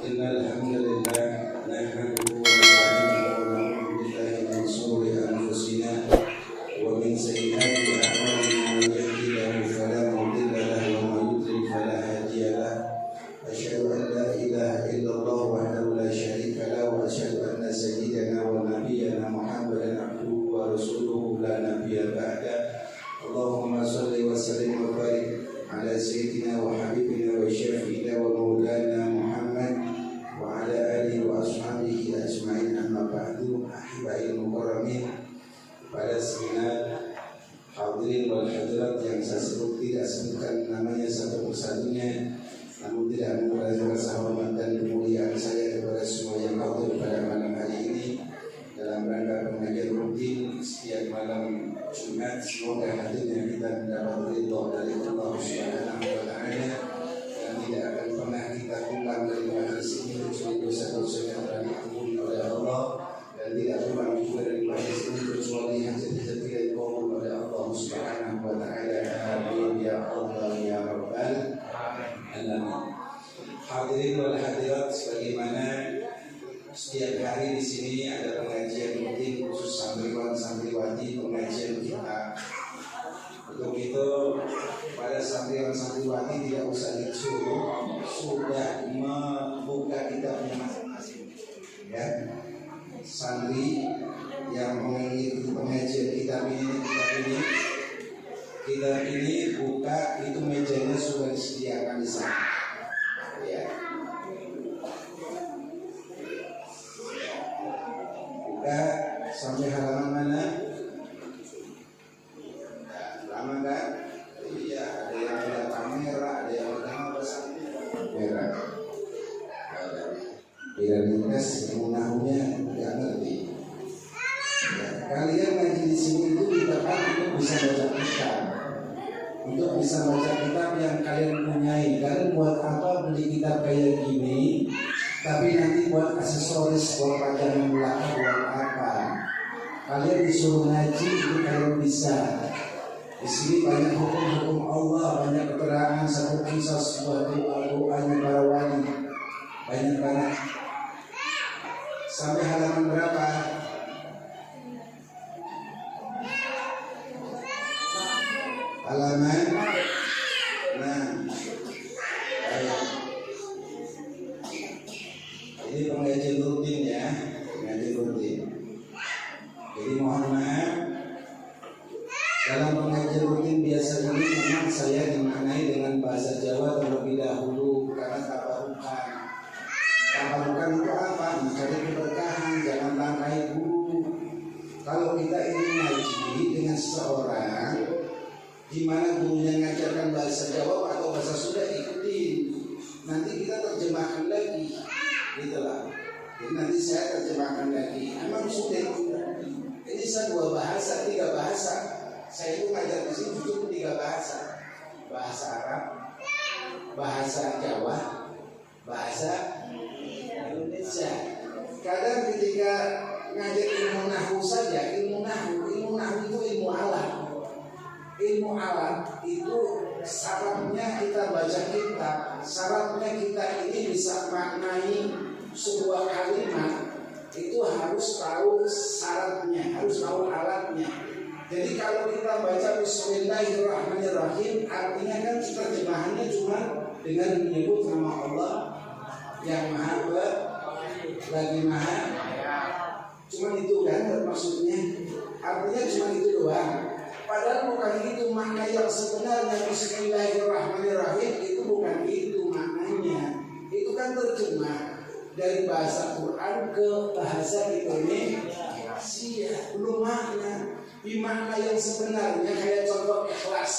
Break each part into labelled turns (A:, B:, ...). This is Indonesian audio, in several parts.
A: إن الحمد لله نحمده ونستعينه ونعوذ بالله من شرور أنفسنا ومن سيئات أعمالنا من يهده الله فلا مضل له ومن يضلل فلا هادي له أشهد أن لا إله إلا الله وحده لا شريك له وأشهد أن سيدنا ونبينا محمدا عبده ورسوله لا نبي بعده اللهم صل وسلم وبارك على سيدنا وحبيبنا وشفيعنا ومولانا محمد وعلى آله وأصحابه أجمعين أما بعد أحبائي المكرمين. Pada seminar hadirin wal hadirat yang saya sebut tidak sebutkan namanya satu persatunya, namun tidak mengurangi rasa hormat dan kemuliaan saya kepada semua yang hadir pada malam hari ini dalam rangka pengajian rutin setiap malam Jumat. Semoga hadirnya kita mendapat ridho dari Allah Subhanahu wa Ta'ala dan tidak akan pernah kita pulang dari majelis ini kecuali dosa-dosa yang telah diampuni oleh Allah, dan tidak pulang juga dari majelis ini kecuali hajat-hajat kita dikabul oleh Allah Subhanahu wa Ta'ala. Amin ya Allah ya Rabbal alamin. Hadirin wal hadirat, sebagaimana setiap hari di sini ada pengajian rutin khusus santriwan santriwati pengajian kita. Untuk itu pada santriwan santriwati tidak usah disuruh, sudah membuka kitabnya masing-masing. Ya, santri yang mengikuti pengajian kitab ini buka, itu mejanya sudah disediakan di sana. Ya. Sampai halaman mana? Lama kan? Iya, ada yang udah kamera, ada yang udah bahasa merah. Biar dites menahunya nggak ngerti. Ya, kalian ngaji di sini itu ditekan untuk bisa baca kitab, untuk bisa baca kitab yang kalian punyai. Kalian buat apa beli kitab kayak gini? Tapi nanti buat aksesoris, buat pajangan belakang, buat apa? Kalian disuruh ngaji itu kalian bisa. Di sini banyak hukum-hukum Allah, banyak keterangan, satu kisah, sebuah doa-doanya para wali, banyak banget. Sampai halaman berapa? Halaman. Nah, ini pengajian rutin ya, pengajian rutin. Jadi mohon maaf, dalam pengajian rutin biasa ini memang saya dimaknai dengan bahasa Jawa terlebih dahulu karena tabarukan. Tabarukan itu apa? Mencari keberkahan, jangan tangkai guru. Kalau kita ingin ngaji dengan seseorang di mana gurunya ngajarkan bahasa Jawa atau bahasa Sunda, ikutin. Nanti kita terjemahkan lagi, gitulah. Jadi nanti saya terjemahkan lagi. Emang sudah ini saya 2 bahasa, 3 bahasa. Saya itu ngajar di sini cukup 3 bahasa. Bahasa Arab, bahasa Jawa, bahasa Indonesia. Kadang ketika ngajar ilmu nahwu saja, ilmu nahwu itu ilmu alat. Ilmu alat itu syaratnya kita baca kitab, syaratnya kita ini bisa maknai sebuah kalimat, itu harus tahu syaratnya, harus tahu alatnya. Jadi kalau kita baca Bismillahirrahmanirrahim, artinya kan terjemahannya cuma dengan menyebut nama Allah yang Maha lagi Maha. Cuma itu kan maksudnya, artinya cuma itu doang. Padahal bukan itu makna yang sebenarnya. Bismillahirrahmanirrahim itu bukan itu maknanya. Itu kan terjemah dari bahasa Quran ke bahasa Indonesia, belum makna. Di makna yang sebenarnya, kayak contoh ikhlas.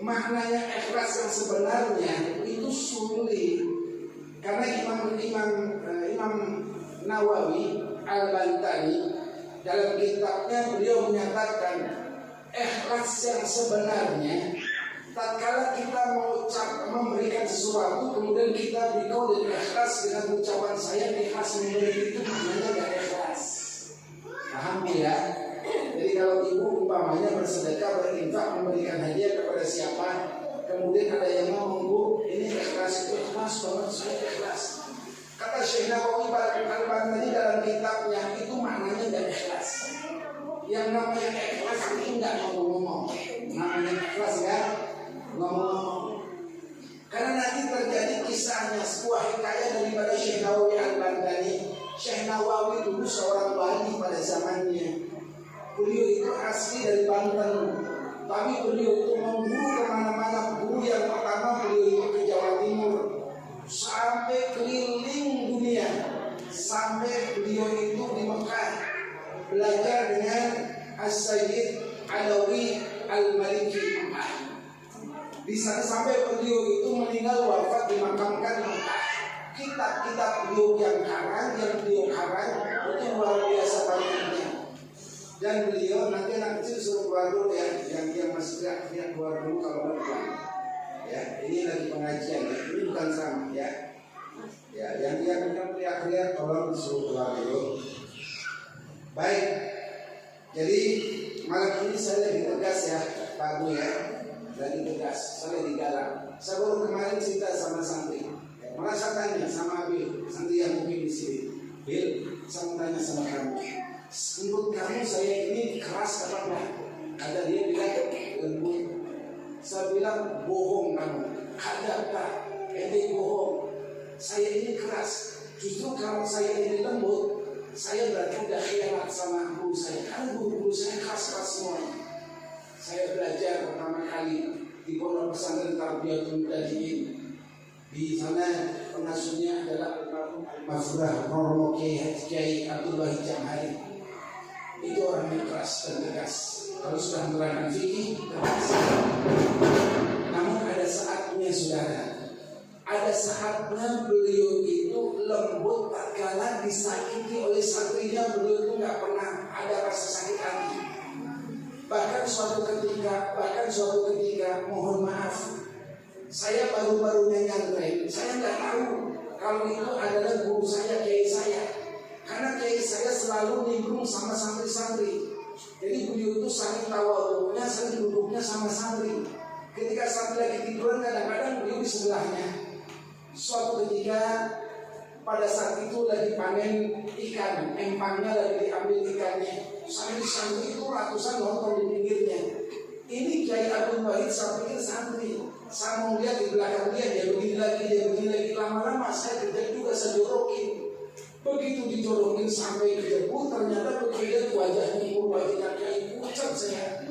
A: Maknanya ikhlas yang sebenarnya itu sulit. Karena Imam Nawawi Al-Bantani dalam kitabnya beliau menyatakan ikhlas yang sebenarnya tatkala kita memberikan sesuatu, kemudian kita berkau dan ikhlas dengan ucapan saya ikhlas memberi, itu maknanya gak ikhlas. Paham ya? Jadi kalau ibu umpamanya bersedekah, berinfak, memberikan hadiah kepada siapa, kemudian ada yang ngomong, Bu, ini ikhlas, itu ikhlas banget, saya ikhlas. Kata Syekh Nawawi Al-Albani dalam kitabnya itu maknanya tidak ikhlas. Yang namanya ikhlas itu tidak ngomong-ngomong. Namanya ikhlas ya ngomong-ngomong. Karena nanti terjadi kisahnya sebuah hikayat daripada Syekh Nawawi Al-Albani. Syekh Nawawi dulu seorang wali pada zamannya. Beliau itu asli dari Banten, tapi beliau itu mengguru kemana-mana. Guru yang pertama beliau itu ke Jawa Timur, sampai keliling dunia, sampai beliau itu di Mekah belajar dengan As-Sayyid Alawi Al-Maliki Mekah. Di sana sampai beliau itu meninggal wafat dimakamkan di Mekah. Kitab-kitab beliau yang beliau karang itu luar biasa banyaknya. Dan beliau nanti kecil suruh keluar dulu ya, yang masih teriak keluar dulu kalau mau pulang. Ya, ini lagi pengajian ya, ini bukan ceramah ya. Ya, yang teriak tolong disuruh keluar dulu. Baik, jadi malam ini saya lagi tegas ya, Pak Bu ya, lagi tegas, saya lagi galak. Saya baru kemarin cerita sama santri, malah saya tanya sama Bil, santri yang mungkin di sini. Bil, saya mau tanya sama kamu. Menurut kamu saya ini keras apa enggak? Kata dia bilang lembut. Saya bilang bohong kamu. Ada apa? Ente bohong. Saya ini keras. Justru kalau saya ini lembut, saya berarti udah khianat sama guru saya. Karena guru saya keras-keras semua. Saya belajar pertama kali di Pondok Pesantren Tarbiyatul Mudajjin. Di sana pengasuhnya adalah Mafurah Romo Kiai Abdullah Jamhari. Itu orang yang keras dan tegas. Kalau sudah menerangkan fikih, tegas. Namun ada saatnya saudara, ada saatnya beliau itu lembut tak kalah disakiti oleh santrinya. Beliau itu nggak pernah ada rasa sakit hati. Bahkan suatu ketika, mohon maaf, saya baru-barunya nyantren, saya nggak tahu kalau itu adalah guru saya, kiai saya. Karena kiai saya selalu nimbrung sama santri-santri. Jadi beliau itu saling tawadhu'nya, saling duduknya sama santri. Ketika santri lagi tiduran, kadang-kadang beliau di sebelahnya. Suatu ketika pada saat itu lagi panen ikan, empangnya lagi diambil ikannya. Santri-santri itu ratusan nonton di pinggirnya. Ini Kiai Abdul Wahid, saya pikir santri. Saya mau lihat di belakang dia begini lagi. Lama-lama saya kerja juga, saya jorokin. Begitu dijorokin sampai kejebur, ternyata begitu wajahnya kayak pucat saya.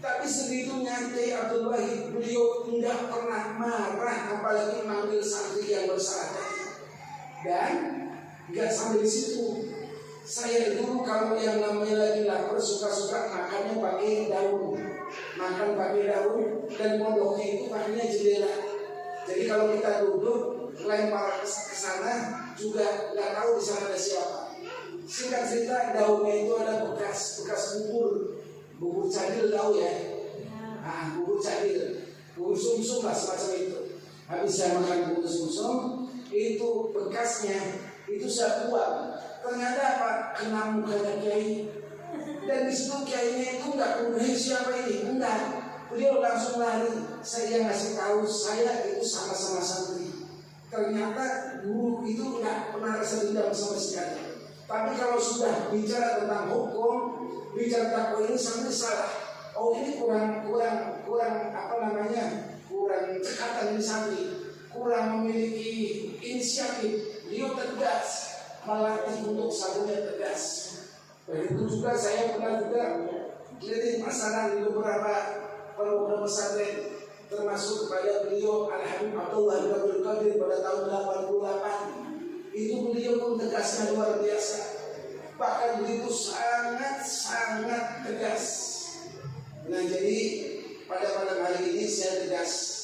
A: Tapi segitu nyantai Abdul Wahid, beliau tidak pernah marah, apalagi manggil santri yang bersalah tadi. Dan nggak sampai di situ. Saya dulu kalau yang namanya lagi lapar suka-suka makannya pakai daun, dan pondoknya itu pakainya jendela. Jadi kalau kita duduk lempar ke sana juga nggak tahu di sana ada siapa. Singkat cerita, daunnya itu ada bekas bubur cadil, tahu ya? Bubur cadil, bubur sumsum lah semacam itu. Habis saya makan bubur sumsum, itu bekasnya itu saya buang. Ternyata apa? Kena mukanya kiai. Dan di situ kiainya itu nggak peduli siapa ini, enggak. Beliau langsung lari. Saya ngasih tahu saya itu sama-sama santri. Ternyata guru itu nggak pernah rasa dendam sama sekali. Tapi kalau sudah bicara tentang hukum, bicara tentang ini santri salah. Oh ini kurang cekatan ini santri, kurang memiliki inisiatif. Beliau tegas, melatih untuk satunya tegas. Begitu juga saya pernah juga keliling pasaran di beberapa pondok pesantren, termasuk kepada beliau Al-Habib Abdullah bin Abdul Qadir pada tahun 88. Itu beliau pun tegasnya luar biasa. Bahkan beliau sangat tegas. Nah jadi pada malam hari ini saya tegas.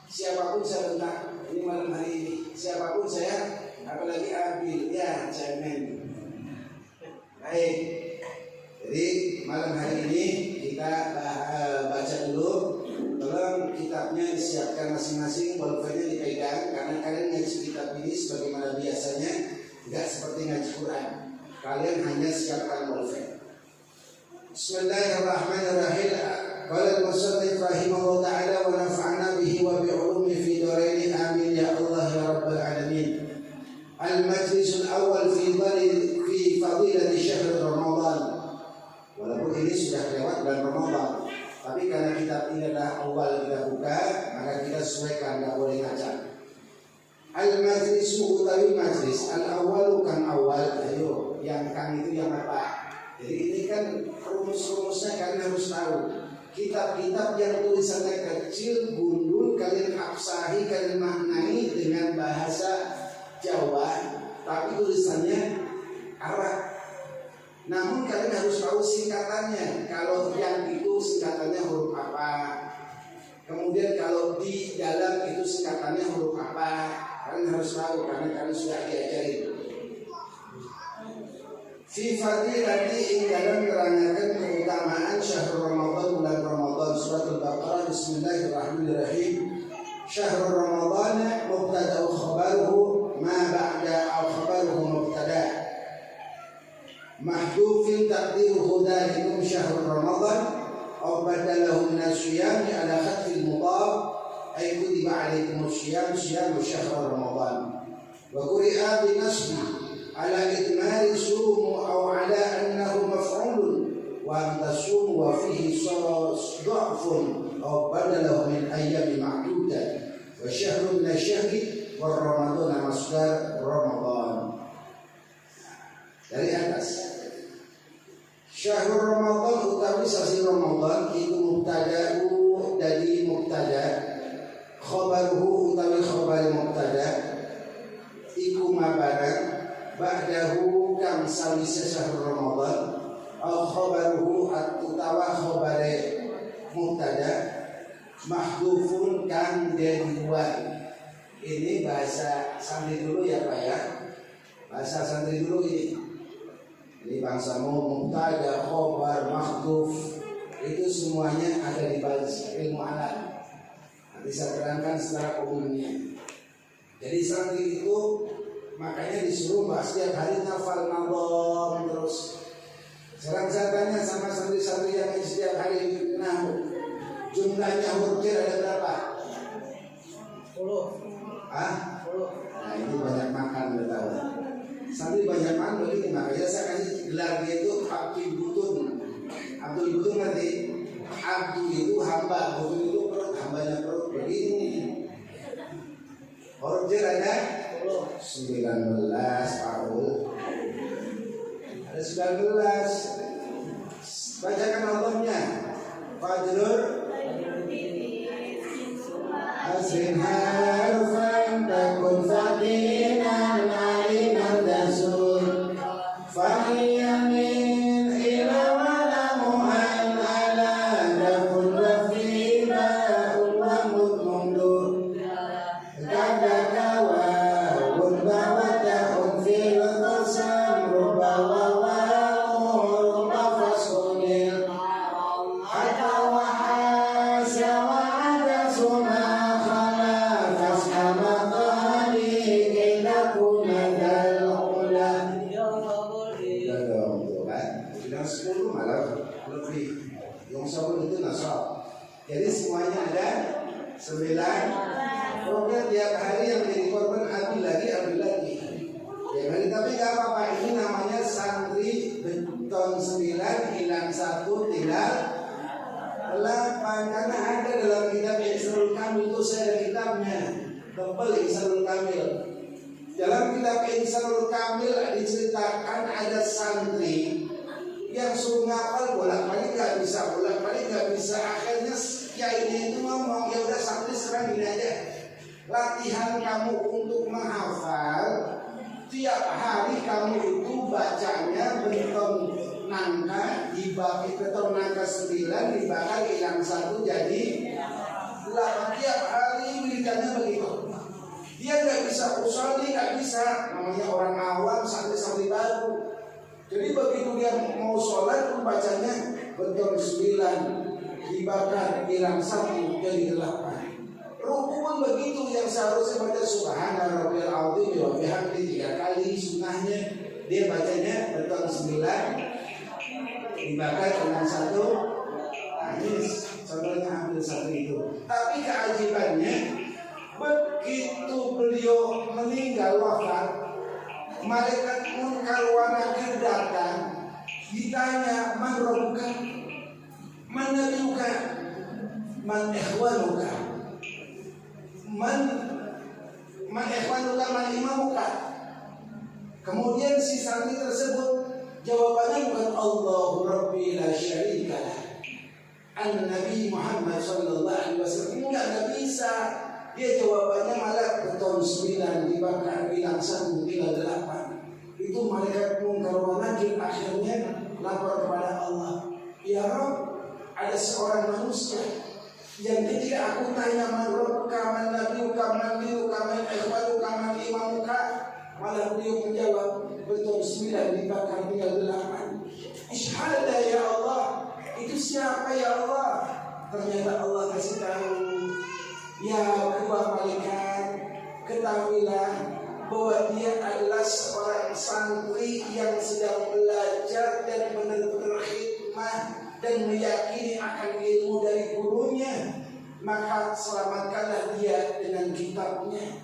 A: Siapapun saya tentang ini malam hari ini, siapapun saya, apalagi Abil, ya cemen. Baik. Jadi malam hari ini kita baca dulu. Tolong kitabnya disiapkan masing-masing, bolpennya dipegang karena kalian ngaji kitab ini sebagaimana biasanya tidak seperti ngaji Quran. Kalian hanya siapkan bolpen. Bismillahirrahmanirrahim. Qala al-musannif rahimahullah ta'ala wa nafa'na bihi wa bi'ulumi fi darain amin ya Allah ya rabbal alamin. Al-Majlisul Awal fi Fadilati Syahr Ramadan. Walaupun ini sudah lewat bulan Ramadan, tapi karena kitab ini adalah awal kita buka, maka kita sesuaikan, tidak boleh ngacak. Al-Majlisu utawi majlis, al-awalu kan awal. Ayo, yang kan itu yang apa? Jadi ini kan rumus-rumusnya kalian harus tahu. Kitab-kitab yang tulisannya kecil, gundul, kalian absahi, kalian maknai dengan bahasa Jawa, tapi tulisannya Arab. Namun kalian harus tahu singkatannya. Kalau yang itu singkatannya huruf apa, kemudian kalau di dalam itu singkatannya huruf apa, kalian harus tahu karena kalian sudah diajarin. Fi fadilati ing dalam menerangkan keutamaan syahrul Ramadan, bulan Ramadan. Surat Al-Baqarah. Bismillahirrahmanirrahim. Syahrul Ramadan mubtada'u khabaruhu ma ba'da aw khabaruhu mubtada' mahdufin taqdiruhu dalikum syahrul Ramadan aw badalahu min asyiyam ala khatfil mudaf ay kutiba alaikum asyiyam syahrul Ramadan wa quri'a bi nasbi ala itmari sumu aw ala annahu maf'ulun wa antasumu wa fihi dha'fun aw badalahu min ayyami ma'dudah wa syahrun min asyahri wa ramadhan masdar Ramadan. Dari atas, syahrul Ramadan utawi sasi Ramadan itu mubtada'u dari mubtada, khabaruhu utawi khabar mubtada iku mabarang ba'dahu kang sawise syahrul Ramadan au khabaruhu utawa khabare mubtada mahdhufun kang dibuang. Ini bahasa santri dulu ya Pak ya. Bahasa santri dulu ini. Ini bangsamu mubtada, khabar, mahdhuf itu semuanya ada di bahasa ilmu alat. Nanti saya terangkan secara umumnya. Jadi santri itu makanya disuruh bahas setiap hari nafal nabom terus. Sekarang saya tanya sama santri-santri yang setiap hari nahu, jumlahnya huruf jar ada berapa? 10. Ah? 10. Nah ini banyak makan betul. Santri banyak makan begini, makanya saya kasih gelar dia itu Abdul Butun. Abdul Butun nanti Abdul itu hamba, Butun itu perut, hambanya perut begini. Huruf jar ada 19 Paul. Ada 19. Bacakan Allahnya. Fajrul Asrin harfan takun fatinan aliman dasul fahiyamin ila walamuhan ala dafun wafida ulwamut mundur kadakawa wudbawata unfil qasam rubawa Jadi semuanya ada 9. Pokoknya tiap hari yang menjadi korban ambil lagi. Ya kan? Tapi gak apa-apa, ini namanya santri beton 9 hilang 1 tinggal 8. Karena ada dalam kitab Ihsanul Kamil itu saya ada kitabnya. Tebal Ihsanul Kamil. Dalam kitab Ihsanul Kamil diceritakan ada santri yang suruh ngapal bolak-balik gak bisa, akhirnya kiainya itu ngomong, ya udah santri sekarang gini aja, latihan kamu untuk menghafal, tiap hari kamu itu bacanya bentuk nangka dibagi bentuk nangka 9 dibakar hilang 1 jadi 8. Tiap hari wiridannya begitu. Dia gak bisa usolli, gak bisa, namanya orang awam, santri-santri baru. Jadi begitu dia mau sholat pun bacanya bentuk 9 dibakar hilang 1 jadi 8. Ruku pun begitu, yang seharusnya baca subhana rabbiyal azim wa bihamdi 3 kali, sunnahnya dia bacanya bentuk 9 dibakar hilang 1. Nah ini contohnya ambil 1 itu. Tapi keajibannya begitu beliau meninggal wafat, malaikat munkar wa nakir datang, ditanya man rabbuka, man nabiyuka, man ikhwanuka, man ikhwanuka, man imamuka. Kemudian si santri tersebut jawabannya bukan Allahu Rabbi la syarika lah, An-Nabi Muhammad sallallahu alaihi wasallam. Enggak bisa. Dia jawabannya malah beton 9 dibakar bilang 1 bilang 8. Itu malaikat munkar wa nakir akhirnya lapor kepada Allah. Ya Rabb, ada seorang manusia yang ketika aku tanya man rabbuka, man nabiyuka, man diyuka, man ikhwanuka, man imamuka, malah beliau menjawab beton 9 dibakar tinggal 8. Isyhada ya Allah, itu siapa ya Allah? Ternyata Allah kasih tahu, ya kedua malaikat, ketahuilah bahwa dia adalah seorang santri yang sedang belajar dan benar-benar khidmah dan meyakini akan ilmu dari gurunya. Maka selamatkanlah dia dengan kitabnya,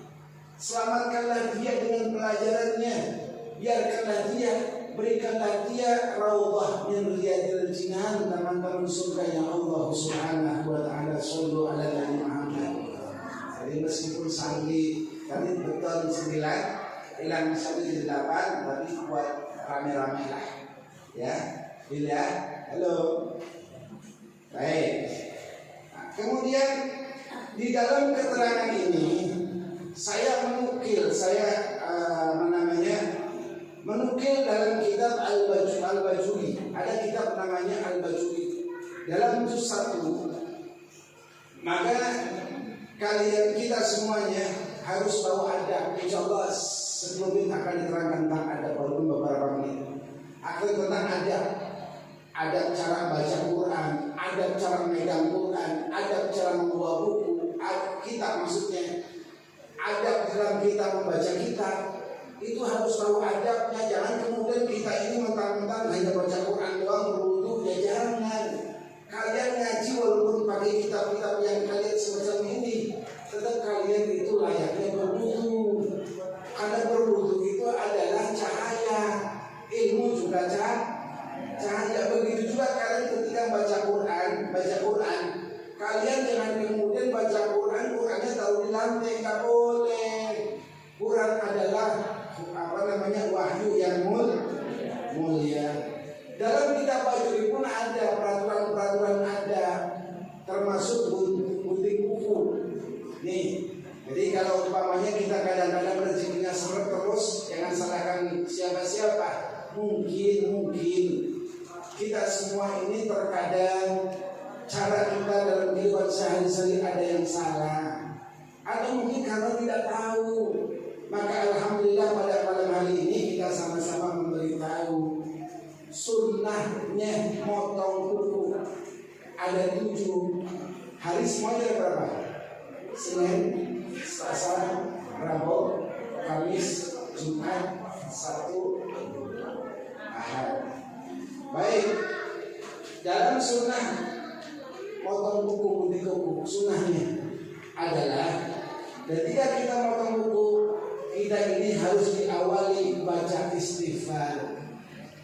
A: selamatkanlah dia dengan pelajarannya, biarkanlah dia, berikanlah dia raudhah min riyadil jinan, taman-taman surga yang Allah Subhanahu wa taala. Shallu ala Nabi Muhammad. Jadi meskipun santri kali beton 9 hilang 1 8, tapi buat rame-rame lah. Ya, bila halo. Baik. Nah, kemudian di dalam keterangan ini saya menukil, menukil dalam kitab Al-Bajuri. Ada kitab namanya Al-Bajuri. Dalam juz 1, maka kalian kita semuanya harus bawa adab. Insyaallah sebelum ini akan diterangkan tentang adab walaupun beberapa menit. Akan tentang adab. Adab cara baca Quran, adab cara megang Quran, adab cara membawa buku, kitab maksudnya. Adab dalam kita membaca kitab itu harus tahu adabnya. Jangan kemudian kita ini mentang-mentang hanya baca Quran doang berwudu, ya jangan. Kalian ngaji walaupun pakai kitab-kitab yang kalian semacam ini, tetap kalian itu layaknya berwudu. Karena berwudu itu adalah cahaya, ilmu juga cahaya. Begitu juga kalian ketika baca Quran, kalian jangan kemudian baca Qurannya taruh di lantai, nggak boleh. Quran adalah wahyu yang mulia. Dalam kitab Bajuri pun ada peraturan ada, termasuk gunting kuku. Nih, jadi kalau umpamanya kita kadang-kadang rezekinya seret terus, jangan salahkan siapa-siapa. Mungkin kita semua ini terkadang cara kita dalam kehidupan sehari-hari ada yang salah, atau mungkin karena tidak tahu. Maka alhamdulillah pada malam hari ini kita sama-sama memberitahu sunnahnya motong kuku. Ada 7 hari, semuanya ada berapa? Senin, Selasa, Rabu, Kamis, Jumat, Sabtu, Ahad. Baik, dalam sunnah motong kuku, gunting kuku, sunnahnya adalah ketika kita motong kuku, kita ini harus diawali baca istighfar.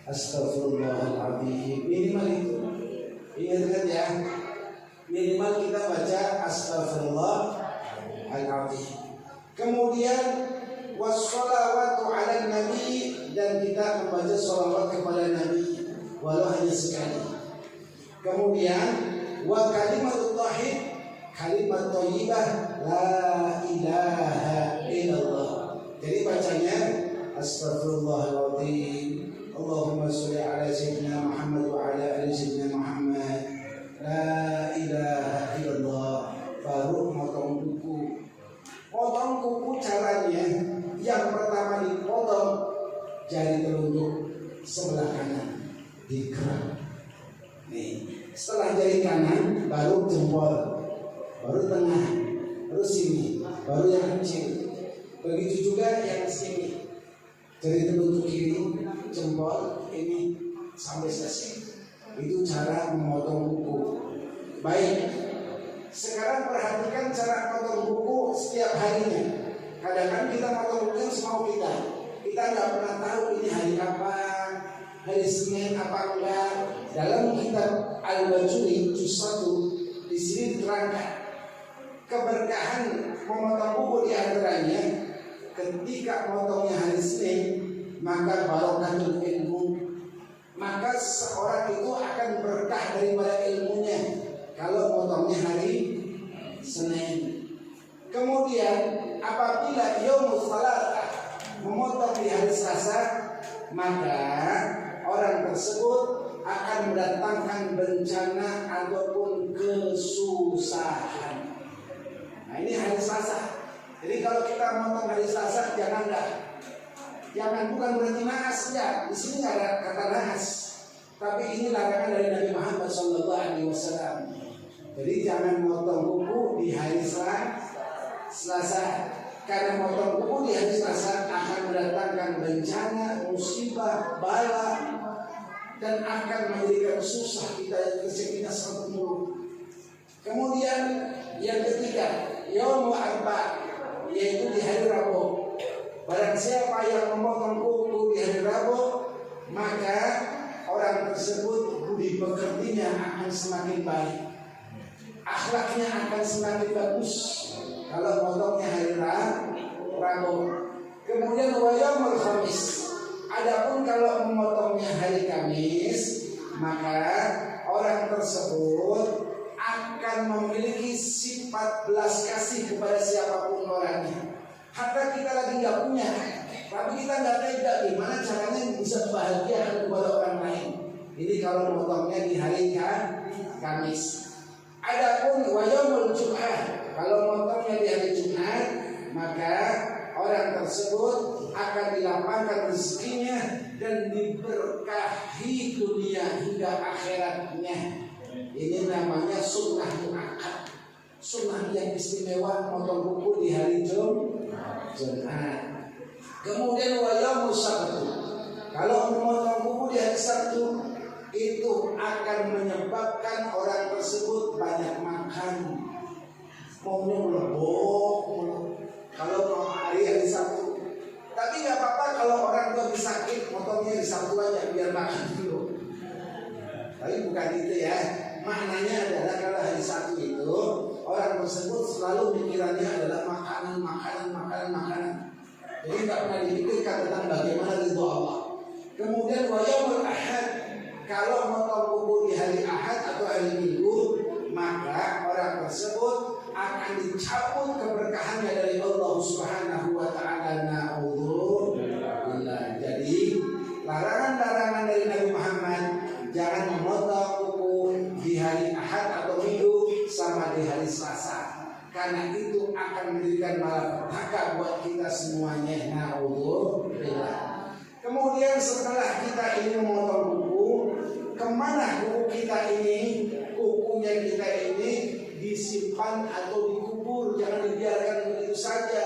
A: Astagfirullahaladzim. Minimal itu. Ingat ya, minimal kita baca astagfirullahaladzim. Kemudian wassalawatu ala nabi, dan kita membaca salawat kepada Nabi walau hanya sekali. Kemudian wa kalimatut tauhid, kalimat thayyibah la ilaha illallah. Jadi bacanya astagfirullahaladzim, Allahumma sholli ala sayyidina Muhammad wa ala ali sayyidina Muhammad, la ilaha illallah. Baru motong kuku. Potong kuku caranya, yang pertama dipotong jari telunjuk sebelah kanan, digerak. Nih, setelah jari kanan baru jempol, baru tengah, baru sini, baru yang kecil. Begitu juga yang sini, jari telunjuk kiri, jempol ini sampai selesai. Itu cara memotong kuku. Baik, sekarang perhatikan cara potong kuku setiap harinya. Kadang-kadang kita potong kuku semau kita nggak pernah tahu ini hari apa, hari Senin apa enggak. Dalam kitab Al-Bajuri juz 1 di sini diterangkan keberkahan memotong kuku di antaranya ketika potongnya hari Senin, maka barokatul ilmu, maka seorang itu akan berkah daripada ilmunya kalau potongnya hari Senin. Kemudian apabila yaumul salatah memotong di hari Selasa, maka orang tersebut akan mendatangkan bencana ataupun kesusahan. Nah, ini hari Selasa. Jadi kalau kita memotong hari Selasa, jangan bukan berarti nahas ya. Di sini nggak ada kata nahas, tapi ini larangan dari Nabi Muhammad SAW. Jadi jangan memotong kuku di hari Selasa, karena memotong kuku di hari Selasa akan mendatangkan bencana, musibah, bala, dan akan menjadikan susah kita sepenuh. Kemudian yang ketiga, yaumul arba, yaitu di hari Rabu. Barang siapa yang memotong kuku di hari Rabu, maka orang tersebut budi pekertinya akan semakin baik, akhlaknya akan semakin bagus kalau potongnya hari Rabu. Kemudian wa yaumul khamis, adapun kalau memotongnya hari Kamis, maka orang tersebut akan memiliki sifat belas kasih kepada siapapun orangnya. Hatta kita lagi nggak punya, tapi kita nggak tega gimana caranya bisa bahagia kepada orang lain. Ini kalau memotongnya di hari Kamis. Adapun wa yaumul Jum'ah, kalau memotongnya di hari Jumat, maka orang tersebut akan dilapangkan rezekinya dan diberkahi dunia hingga akhiratnya. Ini namanya sunnah muakkad, sunnah yang istimewa memotong kuku di hari Jumat. Kemudian wa yaumul Sabtu, kalau memotong kuku di hari Sabtu itu akan menyebabkan orang tersebut banyak makan, maunya melebok kalau mau hari Sabtu. Tapi nggak apa-apa kalau orang tua sakit, motongnya di Sabtu aja biar makan dulu. Tapi bukan itu ya. Maknanya adalah kalau hari Sabtu itu orang tersebut selalu pikirannya adalah makanan. Jadi nggak pernah dipikirkan tentang bagaimana ridho Allah. Kemudian wa yaumul Ahad, kalau motong kuku di hari Ahad atau hari Minggu, maka orang tersebut akan dicabut keberkahannya dari Allah Subhanahu wa taala. Na'udzubillah. Jadi larangan-larangan dari Nabi Muhammad, jangan memotong kuku di hari Ahad atau Minggu sama di hari Selasa, karena itu akan memberikan malapetaka buat kita semuanya. Na'udzubillah. Kemudian setelah kita ini memotong kuku, kemana kuku kita ini? Kukunya kita ini disimpan atau dikubur, jangan dibiarkan begitu saja,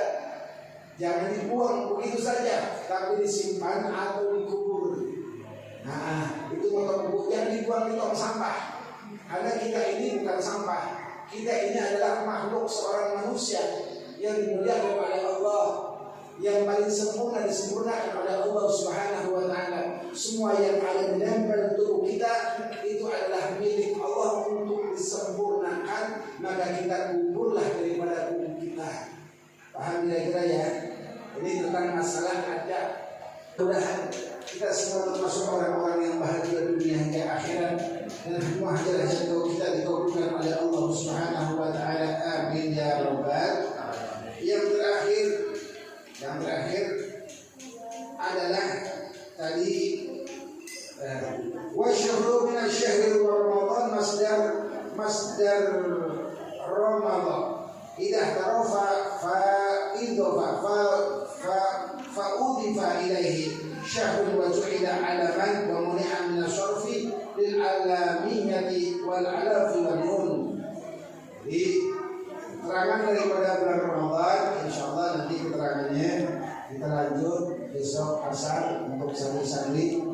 A: jangan dibuang begitu saja, tapi disimpan atau dikubur. Nah, itu motong kuku, jangan dibuang di tong sampah, karena kita ini bukan sampah, kita ini adalah makhluk seorang manusia yang dimuliakan oleh Allah, yang paling sempurna disempurnakan oleh Allah Subhanahu wa taala. Semua yang ada menempel tubuh kita itu adalah milik Allah untuk disempurnakan, maka kita kuburlah daripada tubuh kita. Paham kira-kira ya? Ini tentang masalah adab. Mudah-mudahan kita semua termasuk orang-orang yang bahagia dunia hingga akhirat, dan semua hajat-hajat kita dikabulkan oleh Allah Subhanahu wa taala. Amin ya rabbal. Yang terakhir adalah tadi wa syahru min asy-syahri wa Ramadan masdar Ramadan idza tarafa fa udifa ilaihi syahrun wa ju'ila alaman wa muni'a min asy-syarfi lil alamiyati wal alafi wal nun. Jadi keterangan daripada bulan Ramadan, insyaallah nanti keterangannya kita lanjut besok asar untuk santri-santri.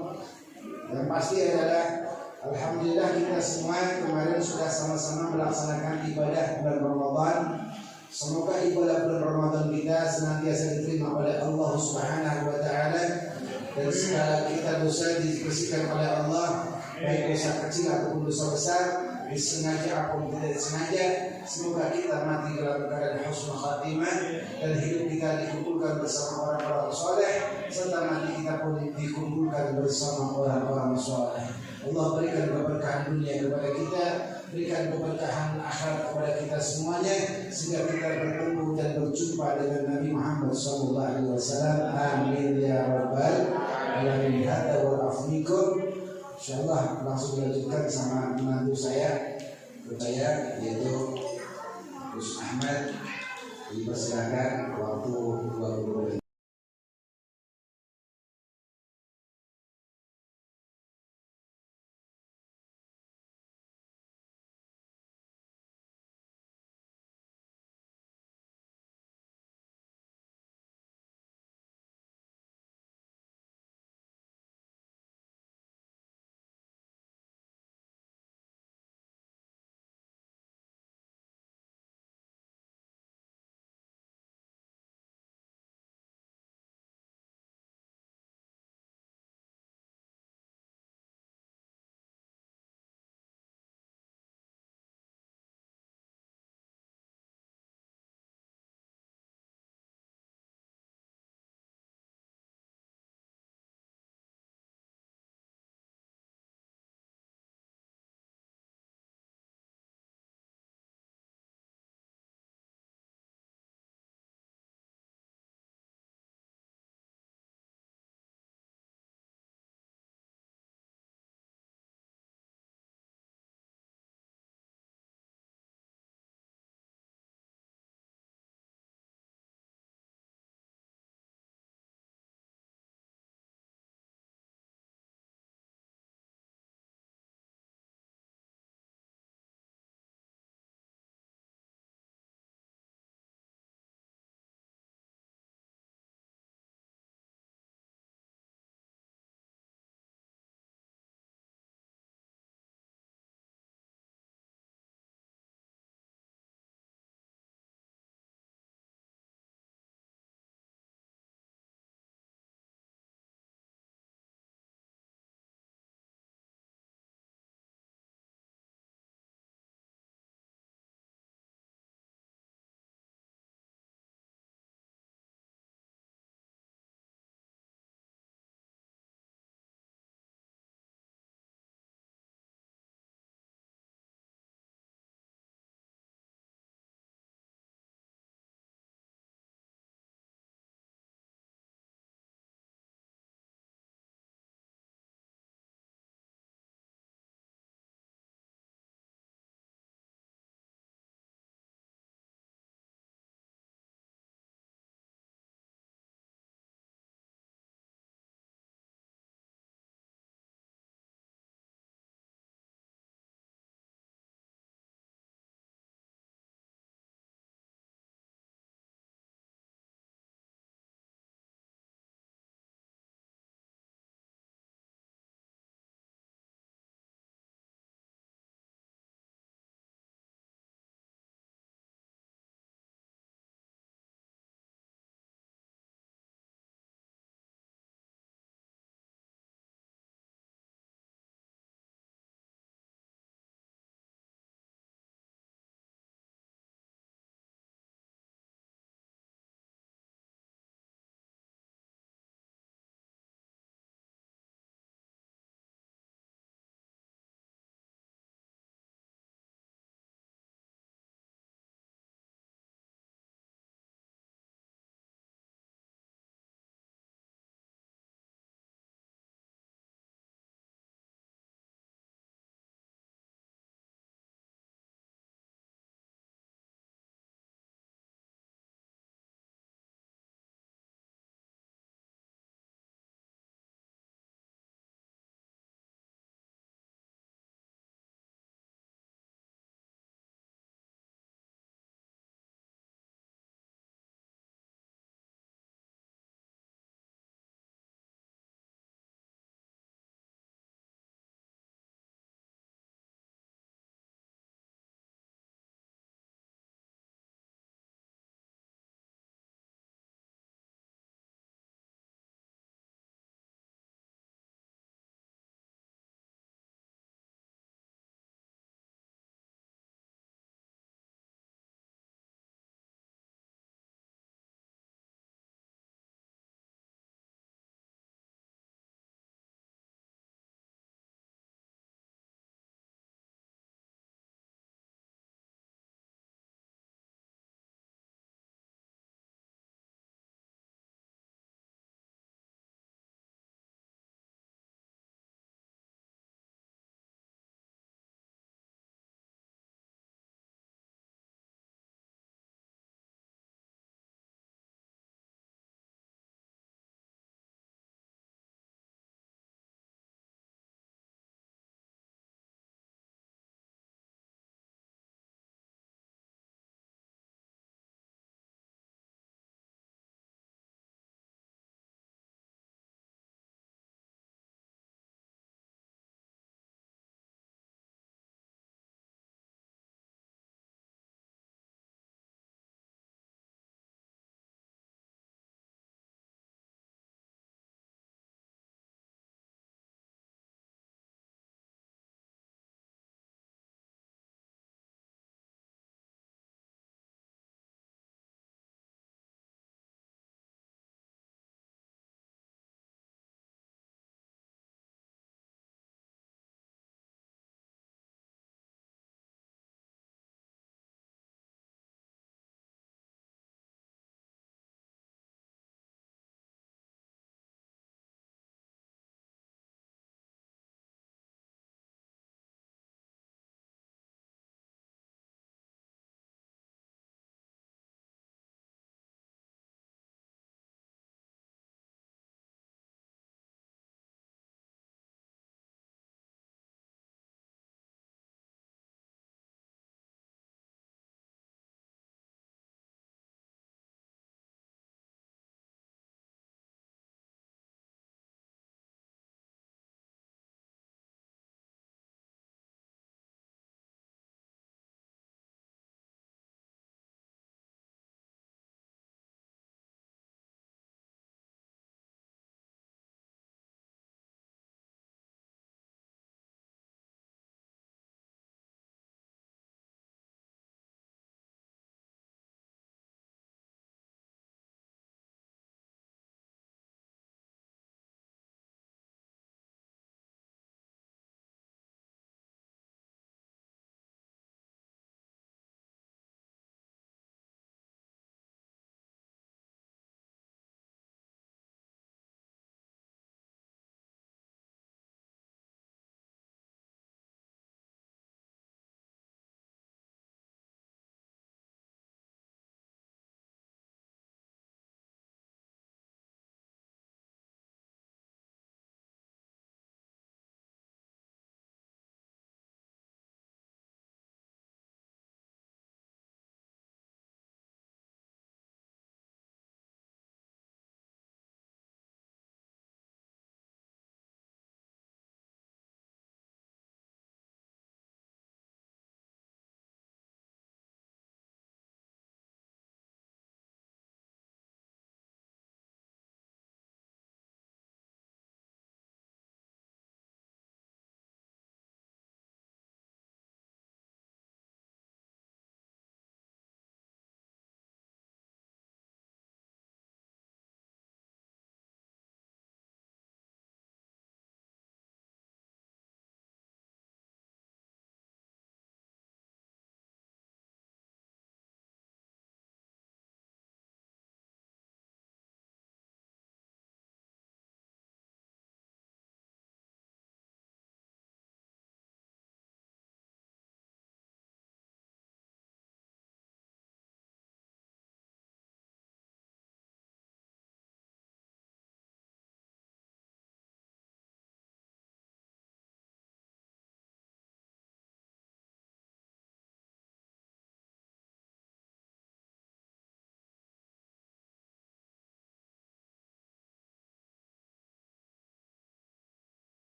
A: Yang pasti adalah alhamdulillah kita semua kemarin sudah sama-sama melaksanakan ibadah bulan Ramadan. Semoga ibadah bulan Ramadan kita senantiasa diterima oleh Allah Subhanahu wa taala dan segala kita dosa dibersihkan oleh Allah, baik dosa kecil ataupun dosa besar, disengaja ataupun tidak disengaja. Semoga kita mati dalam keadaan husnul khatimah dan hidup kita dikumpulkan bersama orang-orang soleh, serta mati kita pun dikumpulkan bersama orang-orang soleh. Allah berikan keberkahan dunia kepada kita, berikan keberkahan akhirat kepada kita semuanya, sehingga kita bertemu dan berjumpa dengan Nabi Muhammad SAW. Amin ya rabbal alamin. Hadza wa afnikum. Insyaallah langsung dilanjutkan sama menantu saya, yaitu Gus Ahmad. Dipersilakan waktu 20 menit.